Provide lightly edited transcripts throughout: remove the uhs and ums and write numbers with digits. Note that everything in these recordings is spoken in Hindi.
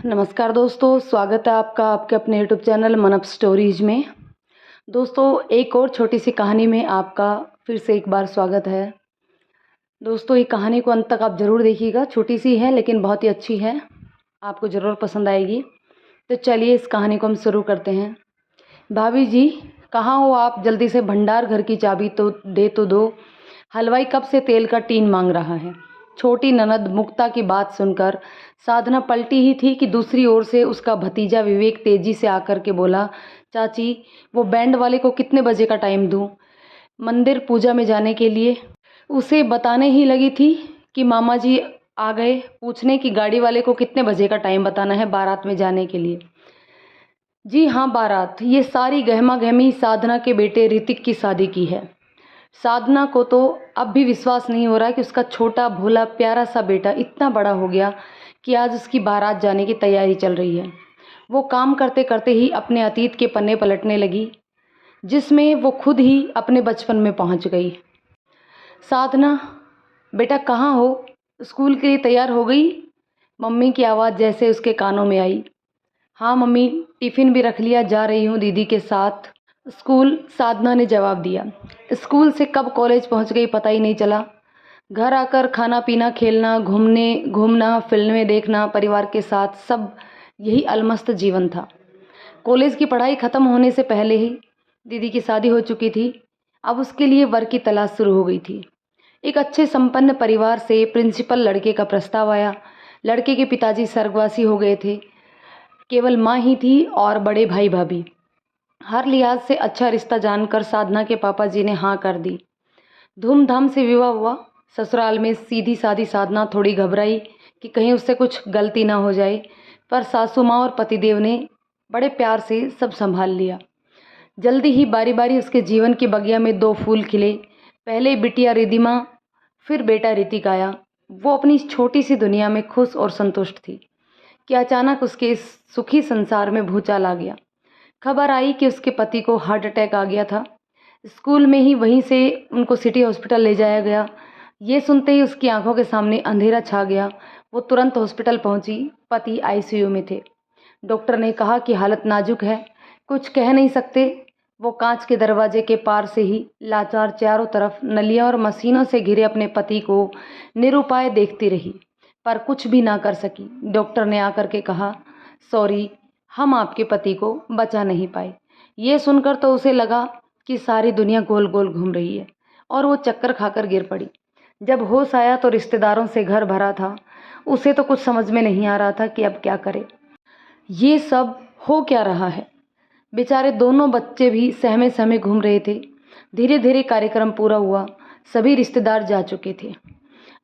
नमस्कार दोस्तों, स्वागत है आपका आपके अपने यूट्यूब चैनल मन अप स्टोरीज में। दोस्तों, एक और छोटी सी कहानी में आपका फिर से एक बार स्वागत है। दोस्तों, ये कहानी को अंत तक आप ज़रूर देखिएगा। छोटी सी है लेकिन बहुत ही अच्छी है, आपको ज़रूर पसंद आएगी। तो चलिए इस कहानी को हम शुरू करते हैं। भाभी जी, कहाँ हो आप? जल्दी से भंडार घर की चाबी तो दो। हलवाई कब से तेल का टीन मांग रहा है। छोटी ननद मुक्ता की बात सुनकर साधना पलटी ही थी कि दूसरी ओर से उसका भतीजा विवेक तेजी से आकर के बोला, चाची, वो बैंड वाले को कितने बजे का टाइम दूं? मंदिर पूजा में जाने के लिए। उसे बताने ही लगी थी कि मामा जी आ गए पूछने कि गाड़ी वाले को कितने बजे का टाइम बताना है बारात में जाने के लिए। जी हाँ, बारात। ये सारी गहमा गहमी साधना के बेटे ऋतिक की शादी की है। साधना को तो अब भी विश्वास नहीं हो रहा कि उसका छोटा भोला प्यारा सा बेटा इतना बड़ा हो गया कि आज उसकी बारात जाने की तैयारी चल रही है। वो काम करते करते ही अपने अतीत के पन्ने पलटने लगी, जिसमें वो खुद ही अपने बचपन में पहुंच गई। साधना, बेटा कहाँ हो? स्कूल के लिए तैयार हो गई? मम्मी की आवाज़ जैसे उसके कानों में आई। हाँ मम्मी, टिफ़िन भी रख लिया, जा रही हूँ दीदी के साथ स्कूल, साधना ने जवाब दिया। स्कूल से कब कॉलेज पहुँच गई पता ही नहीं चला। घर आकर खाना पीना, खेलना, घूमना, फिल्में देखना, परिवार के साथ, सब यही अलमस्त जीवन था। कॉलेज की पढ़ाई ख़त्म होने से पहले ही दीदी की शादी हो चुकी थी। अब उसके लिए वर की तलाश शुरू हो गई थी। एक अच्छे संपन्न परिवार से प्रिंसिपल लड़के का प्रस्ताव आया। लड़के के पिताजी स्वर्गवासी हो गए थे। केवल माँ ही थी और बड़े भाई भाभी। हर लिहाज से अच्छा रिश्ता जानकर साधना के पापा जी ने हाँ कर दी। धूमधाम से विवाह हुआ। ससुराल में सीधी सादी साधना थोड़ी घबराई कि कहीं उससे कुछ गलती ना हो जाए, पर सासू माँ और पतिदेव ने बड़े प्यार से सब संभाल लिया। जल्दी ही बारी बारी उसके जीवन की बगिया में दो फूल खिले। पहले बिटिया रिधिमा, फिर बेटा ऋतिक आया। वो अपनी इस छोटी सी दुनिया में खुश और संतुष्ट थी कि अचानक उसके इस सुखी संसार में भूचाल आ गया। खबर आई कि उसके पति को हार्ट अटैक आ गया था। स्कूल में ही वहीं से उनको सिटी हॉस्पिटल ले जाया गया। ये सुनते ही उसकी आंखों के सामने अंधेरा छा गया। वो तुरंत हॉस्पिटल पहुंची। पति आईसीयू में थे। डॉक्टर ने कहा कि हालत नाजुक है, कुछ कह नहीं सकते। वो कांच के दरवाजे के पार से ही लाचार चारों तरफ नलियों और मशीनों से घिरे अपने पति को निरुपाय देखती रही, पर कुछ भी ना कर सकी। डॉक्टर ने आकर के कहा, सॉरी, हम आपके पति को बचा नहीं पाए। ये सुनकर तो उसे लगा कि सारी दुनिया गोल गोल घूम रही है और वो चक्कर खाकर गिर पड़ी। जब होश आया तो रिश्तेदारों से घर भरा था। उसे तो कुछ समझ में नहीं आ रहा था कि अब क्या करे। ये सब हो क्या रहा है? बेचारे दोनों बच्चे भी सहमे सहमे घूम रहे थे। धीरे धीरे कार्यक्रम पूरा हुआ। सभी रिश्तेदार जा चुके थे।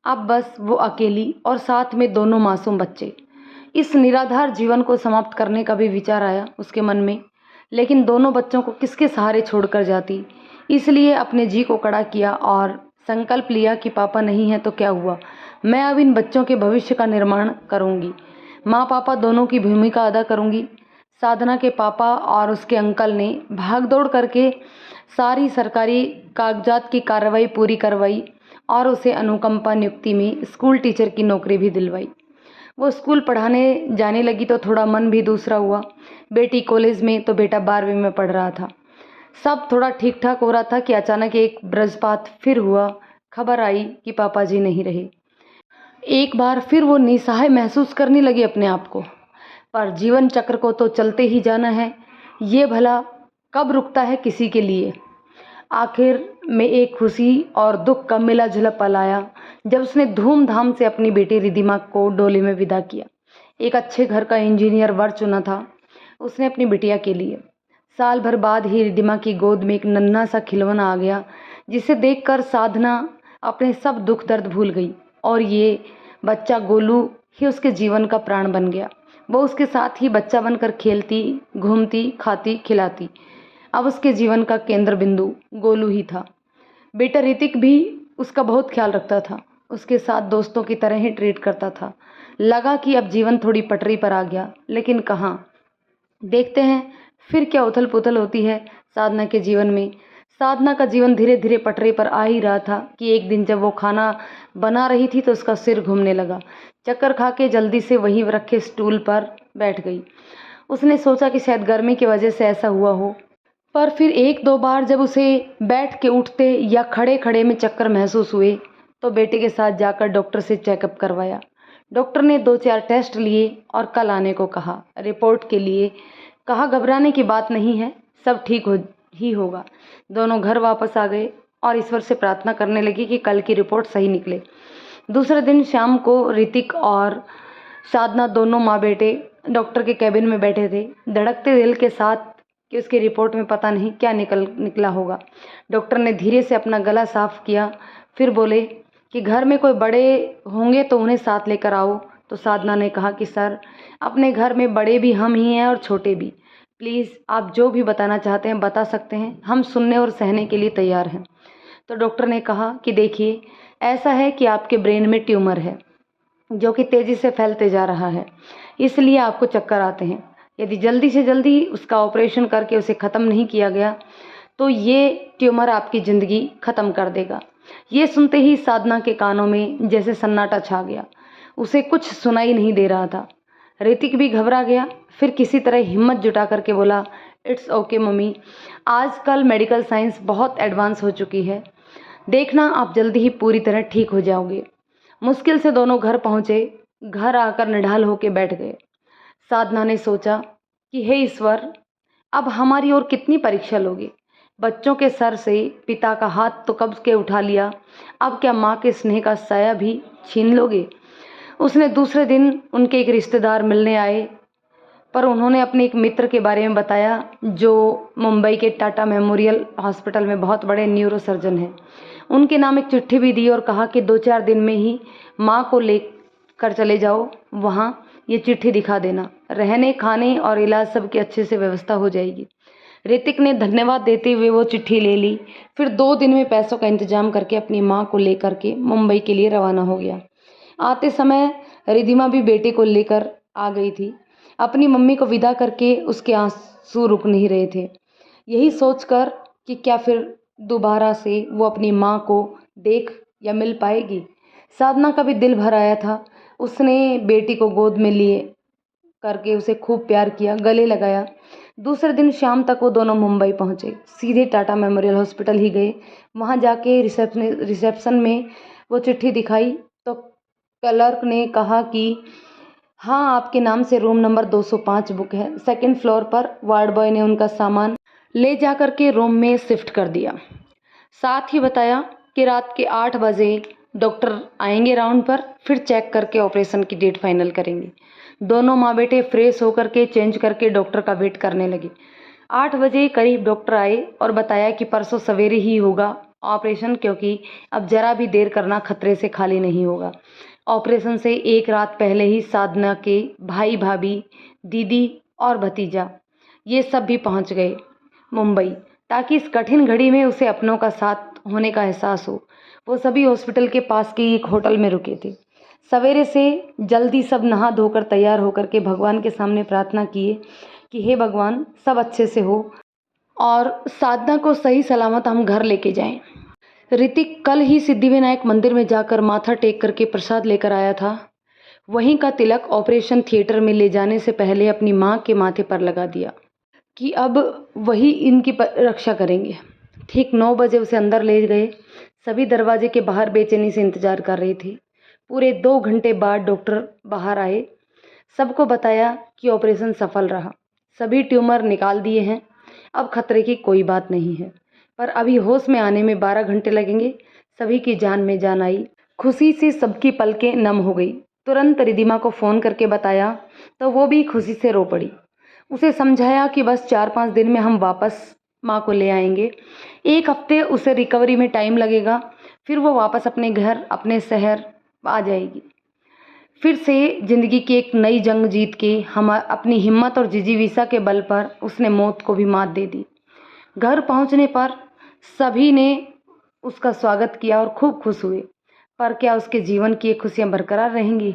अब बस वो अकेली और साथ में दोनों मासूम बच्चे। इस निराधार जीवन को समाप्त करने का भी विचार आया उसके मन में, लेकिन दोनों बच्चों को किसके सहारे छोड़कर जाती। इसलिए अपने जी को कड़ा किया और संकल्प लिया कि पापा नहीं है तो क्या हुआ, मैं अब इन बच्चों के भविष्य का निर्माण करूंगी। माँ पापा दोनों की भूमिका अदा करूंगी। साधना के पापा और उसके अंकल ने भागदौड़ करके सारी सरकारी कागजात की कार्रवाई पूरी करवाई और उसे अनुकंपा नियुक्ति में स्कूल टीचर की नौकरी भी दिलवाई। वो स्कूल पढ़ाने जाने लगी तो थोड़ा मन भी दूसरा हुआ। बेटी कॉलेज में तो बेटा 12वीं में पढ़ रहा था। सब थोड़ा ठीक ठाक हो रहा था कि अचानक एक वज्रपात फिर हुआ। खबर आई कि पापा जी नहीं रहे। एक बार फिर वो निसहाय महसूस करने लगी अपने आप को। पर जीवन चक्र को तो चलते ही जाना है। ये भला कब रुकता है किसी के लिए। आखिर में एक खुशी और दुख का मिला जुला पल आया जब उसने धूमधाम से अपनी बेटी रिधिमा को डोली में विदा किया। एक अच्छे घर का इंजीनियर वर चुना था उसने अपनी बिटिया के लिए। साल भर बाद ही रिधिमा की गोद में एक नन्हा सा खिलौना आ गया, जिसे देखकर साधना अपने सब दुख दर्द भूल गई और ये बच्चा गोलू ही उसके जीवन का प्राण बन गया। वो उसके साथ ही बच्चा बनकर खेलती, घूमती, खाती, खिलाती। अब उसके जीवन का केंद्र बिंदु गोलू ही था। बेटा ऋतिक भी उसका बहुत ख्याल रखता था, उसके साथ दोस्तों की तरह ही ट्रीट करता था। लगा कि अब जीवन थोड़ी पटरी पर आ गया, लेकिन कहाँ। देखते हैं फिर क्या उथल पुथल होती है साधना के जीवन में। साधना का जीवन धीरे धीरे पटरी पर आ ही रहा था कि एक दिन जब वो खाना बना रही थी तो उसका सिर घूमने लगा। चक्कर खा के जल्दी से वहीं रखे स्टूल पर बैठ गई। उसने सोचा कि शायद गर्मी की वजह से ऐसा हुआ हो, पर फिर एक दो बार जब उसे बैठ के उठते या खड़े खड़े में चक्कर महसूस हुए तो बेटे के साथ जाकर डॉक्टर से चेकअप करवाया। डॉक्टर ने 2-4 टेस्ट लिए और कल आने को कहा रिपोर्ट के लिए। कहा घबराने की बात नहीं है, सब ठीक हो ही होगा। दोनों घर वापस आ गए और ईश्वर से प्रार्थना करने लगी कि कल की रिपोर्ट सही निकले। दूसरे दिन शाम को ऋतिक और साधना दोनों माँ बेटे डॉक्टर के कैबिन में बैठे थे, धड़कते दिल के साथ कि उसकी रिपोर्ट में पता नहीं क्या निकला होगा। डॉक्टर ने धीरे से अपना गला साफ किया, फिर बोले कि घर में कोई बड़े होंगे तो उन्हें साथ लेकर आओ। तो साधना ने कहा कि सर, अपने घर में बड़े भी हम ही हैं और छोटे भी। प्लीज़ आप जो भी बताना चाहते हैं बता सकते हैं, हम सुनने और सहने के लिए तैयार हैं। तो डॉक्टर ने कहा कि देखिए, ऐसा है कि आपके ब्रेन में ट्यूमर है जो कि तेज़ी से फैलते जा रहा है, इसलिए आपको चक्कर आते हैं। यदि जल्दी से जल्दी उसका ऑपरेशन करके उसे ख़त्म नहीं किया गया तो ये ट्यूमर आपकी ज़िंदगी ख़त्म कर देगा। ये सुनते ही साधना के कानों में जैसे सन्नाटा छा गया, उसे कुछ सुनाई नहीं दे रहा था। ऋतिक भी घबरा गया, फिर किसी तरह हिम्मत जुटा करके बोला, इट्स ओके मम्मी, आजकल मेडिकल साइंस बहुत एडवांस हो चुकी है, देखना आप जल्दी ही पूरी तरह ठीक हो जाओगे। मुश्किल से दोनों घर पहुँचे। घर आकर निढाल होके बैठ गए। साधना ने सोचा कि हे ईश्वर, अब हमारी और कितनी परीक्षा लोगे। बच्चों के सर से पिता का हाथ तो कब के उठा लिया, अब क्या माँ के स्नेह का साया भी छीन लोगे। उसने दूसरे दिन उनके एक रिश्तेदार मिलने आए, पर उन्होंने अपने एक मित्र के बारे में बताया जो मुंबई के टाटा मेमोरियल हॉस्पिटल में बहुत बड़े न्यूरो सर्जन हैं। उनके नाम एक चिट्ठी भी दी और कहा कि 2-4 दिन में ही माँ को लेकर चले जाओ, वहाँ ये चिट्ठी दिखा देना, रहने खाने और इलाज सब की अच्छे से व्यवस्था हो जाएगी। ऋतिक ने धन्यवाद देते हुए वो चिट्ठी ले ली, फिर 2 दिन में पैसों का इंतजाम करके अपनी माँ को लेकर के मुंबई के लिए रवाना हो गया। आते समय रिधिमा भी बेटे को लेकर आ गई थी। अपनी मम्मी को विदा करके उसके आंसू रुक नहीं रहे थे, यही सोचकर कि क्या फिर दोबारा से वो अपनी माँ को देख या मिल पाएगी। साधना का भी दिल भर आया था। उसने बेटी को गोद में लिए करके उसे खूब प्यार किया, गले लगाया। दूसरे दिन शाम तक वो दोनों मुंबई पहुँचे, सीधे टाटा मेमोरियल हॉस्पिटल ही गए। वहाँ जाके रिसेप्शन में वो चिट्ठी दिखाई तो क्लर्क ने कहा कि हाँ, आपके नाम से रूम नंबर 205 बुक है। सेकंड फ्लोर पर वार्ड बॉय ने उनका सामान ले जा कर के रूम में शिफ्ट कर दिया। साथ ही बताया कि रात के 8 बजे डॉक्टर आएंगे राउंड पर, फिर चेक करके ऑपरेशन की डेट फाइनल करेंगे। दोनों माँ बेटे फ्रेश होकर के चेंज करके डॉक्टर का वेट करने लगे। 8 बजे करीब डॉक्टर आए और बताया कि परसों सवेरे ही होगा ऑपरेशन, क्योंकि अब जरा भी देर करना खतरे से खाली नहीं होगा। ऑपरेशन से एक रात पहले ही साधना के भाई भाभी, दीदी और भतीजा ये सब भी पहुंच गए मुंबई, ताकि इस कठिन घड़ी में उसे अपनों का साथ होने का एहसास हो। वो सभी हॉस्पिटल के पास के एक होटल में रुके थे। सवेरे से जल्दी सब नहा धोकर तैयार होकर के भगवान के सामने प्रार्थना किए कि हे भगवान, सब अच्छे से हो और साधना को सही सलामत हम घर लेके जाएं। ऋतिक कल ही सिद्धिविनायक मंदिर में जाकर माथा टेक करके प्रसाद लेकर आया था। वहीं का तिलक ऑपरेशन थिएटर में ले जाने से पहले अपनी माँ के माथे पर लगा दिया कि अब वही इनकी रक्षा करेंगे। ठीक 9 बजे उसे अंदर ले गए। सभी दरवाजे के बाहर बेचैनी से इंतजार कर रही थी। पूरे 2 घंटे बाद डॉक्टर बाहर आए, सबको बताया कि ऑपरेशन सफल रहा, सभी ट्यूमर निकाल दिए हैं, अब खतरे की कोई बात नहीं है, पर अभी होश में आने में 12 घंटे लगेंगे। सभी की जान में जान आई। खुशी से सबकी पलकें नम हो गई। तुरंत रिधिमा को फ़ोन करके बताया तो वो भी खुशी से रो पड़ी। उसे समझाया कि बस 4-5 दिन में हम वापस माँ को ले आएंगे। 1 हफ्ते उसे रिकवरी में टाइम लगेगा, फिर वो वापस अपने घर, अपने शहर आ जाएगी। फिर से ज़िंदगी की एक नई जंग जीत के हम अपनी हिम्मत और जिजीविसा के बल पर उसने मौत को भी मात दे दी। घर पहुंचने पर सभी ने उसका स्वागत किया और खूब खुश हुए। पर क्या उसके जीवन की ये खुशियाँ बरकरार रहेंगी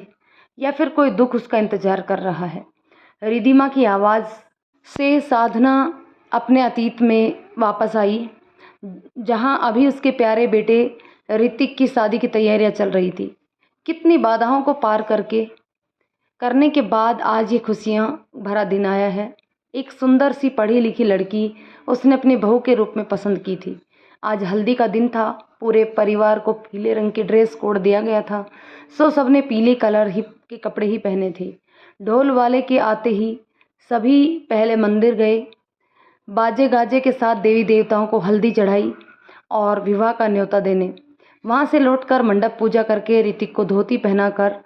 या फिर कोई दुख उसका इंतजार कर रहा है? रिधिमा की आवाज़ से साधना अपने अतीत में वापस आई, जहां अभी उसके प्यारे बेटे ऋतिक की शादी की तैयारियां चल रही थी। कितनी बाधाओं को पार करके करने के बाद आज ये खुशियाँ भरा दिन आया है। एक सुंदर सी पढ़ी लिखी लड़की उसने अपनी बहू के रूप में पसंद की थी। आज हल्दी का दिन था। पूरे परिवार को पीले रंग की ड्रेस कोड दिया गया था, सो सबने पीले कलर ही के कपड़े ही पहने थे। ढोल वाले के आते ही सभी पहले मंदिर गए, बाजे गाजे के साथ देवी देवताओं को हल्दी चढ़ाई और विवाह का न्योता देने। वहाँ से लौटकर मंडप पूजा करके ऋतिक को धोती पहनाकर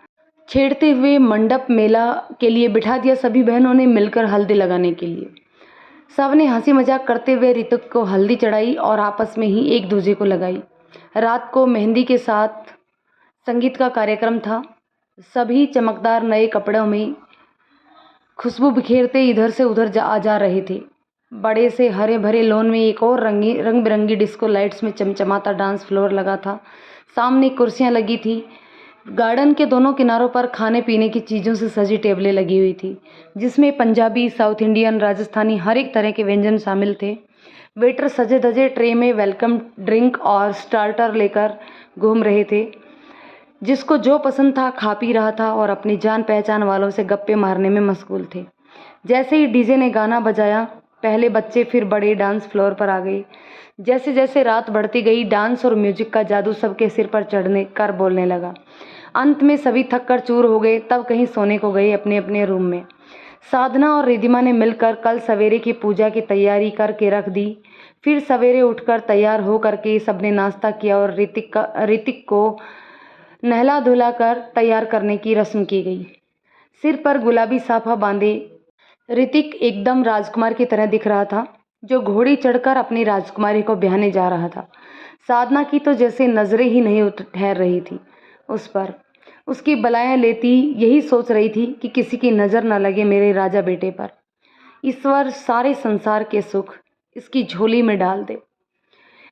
छेड़ते हुए मंडप मेला के लिए बिठा दिया। सभी बहनों ने मिलकर हल्दी लगाने के लिए सबने हंसी मजाक करते हुए ऋतिक को हल्दी चढ़ाई और आपस में ही एक दूसरे को लगाई। रात को मेहंदी के साथ संगीत का कार्यक्रम था। सभी चमकदार नए कपड़ों में खुशबू बिखेरते इधर से उधर आ जा रहे थे। बड़े से हरे भरे लॉन में एक और रंग बिरंगी डिस्को लाइट्स में चमचमाता डांस फ्लोर लगा था। सामने कुर्सियां लगी थी। गार्डन के दोनों किनारों पर खाने पीने की चीज़ों से सजी टेबलें लगी हुई थी, जिसमें पंजाबी, साउथ इंडियन, राजस्थानी हर एक तरह के व्यंजन शामिल थे। वेटर सजे धजे ट्रे में वेलकम ड्रिंक और स्टार्टर लेकर घूम रहे थे। जिसको जो पसंद था खा पी रहा था और अपनी जान पहचान वालों से गप्पे मारने में मशगूल थे। जैसे ही डीजे ने गाना बजाया, पहले बच्चे फिर बड़े डांस फ्लोर पर आ गए। जैसे जैसे रात बढ़ती गई, डांस और म्यूजिक का जादू सबके सिर पर चढ़ने कर बोलने लगा। अंत में सभी थक कर चूर हो गए, तब कहीं सोने को गए अपने अपने रूम में। साधना और रिधिमा ने मिलकर कल सवेरे की पूजा की तैयारी करके रख दी। फिर सवेरे उठकर तैयार हो करके सबने नाश्ता किया और ऋतिक को नहला धुला कर तैयार करने की रस्म की गई। सिर पर गुलाबी साफा बांधे ऋतिक एकदम राजकुमार की तरह दिख रहा था, जो घोड़ी चढ़कर अपनी राजकुमारी को ब्याहने जा रहा था। साधना की तो जैसे नजरें ही नहीं ठहर रही थी उस पर। उसकी बलाएं लेती यही सोच रही थी कि किसी की नज़र न लगे मेरे राजा बेटे पर। ईश्वर सारे संसार के सुख इसकी झोली में डाल दे।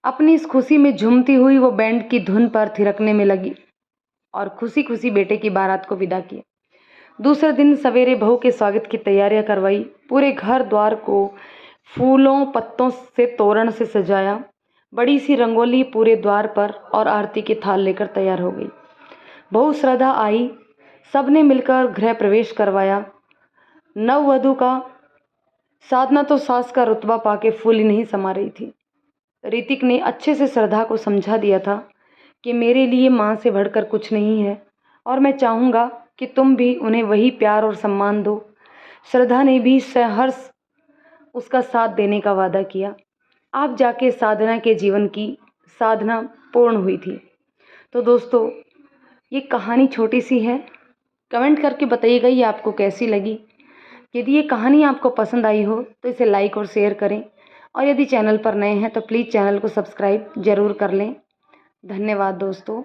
अपनी इस खुशी में झूमती हुई वो बैंड की धुन पर थिरकने में लगी और खुशी खुशी बेटे की बारात को विदा किया। दूसरे दिन सवेरे बहू के स्वागत की तैयारियां करवाई। पूरे घर द्वार को फूलों पत्तों से तोरण से सजाया। बड़ी सी रंगोली पूरे द्वार पर और आरती के थाल लेकर तैयार हो गई। बहू श्रद्धा आई। सबने मिलकर गृह प्रवेश करवाया नववधू का। साधना तो सास का रुतबा पाके फूली नहीं समा रही थी। ऋतिक ने अच्छे से श्रद्धा को समझा दिया था कि मेरे लिए माँ से बढ़कर कुछ नहीं है और मैं चाहूँगा कि तुम भी उन्हें वही प्यार और सम्मान दो। श्रद्धा ने भी सहर्ष उसका साथ देने का वादा किया। आप जाके साधना के जीवन की साधना पूर्ण हुई थी। तो दोस्तों, ये कहानी छोटी सी है। कमेंट करके बताइएगा ये आपको कैसी लगी। यदि ये कहानी आपको पसंद आई हो तो इसे लाइक और शेयर करें, और यदि चैनल पर नए हैं तो प्लीज़ चैनल को सब्सक्राइब ज़रूर कर लें। धन्यवाद दोस्तों।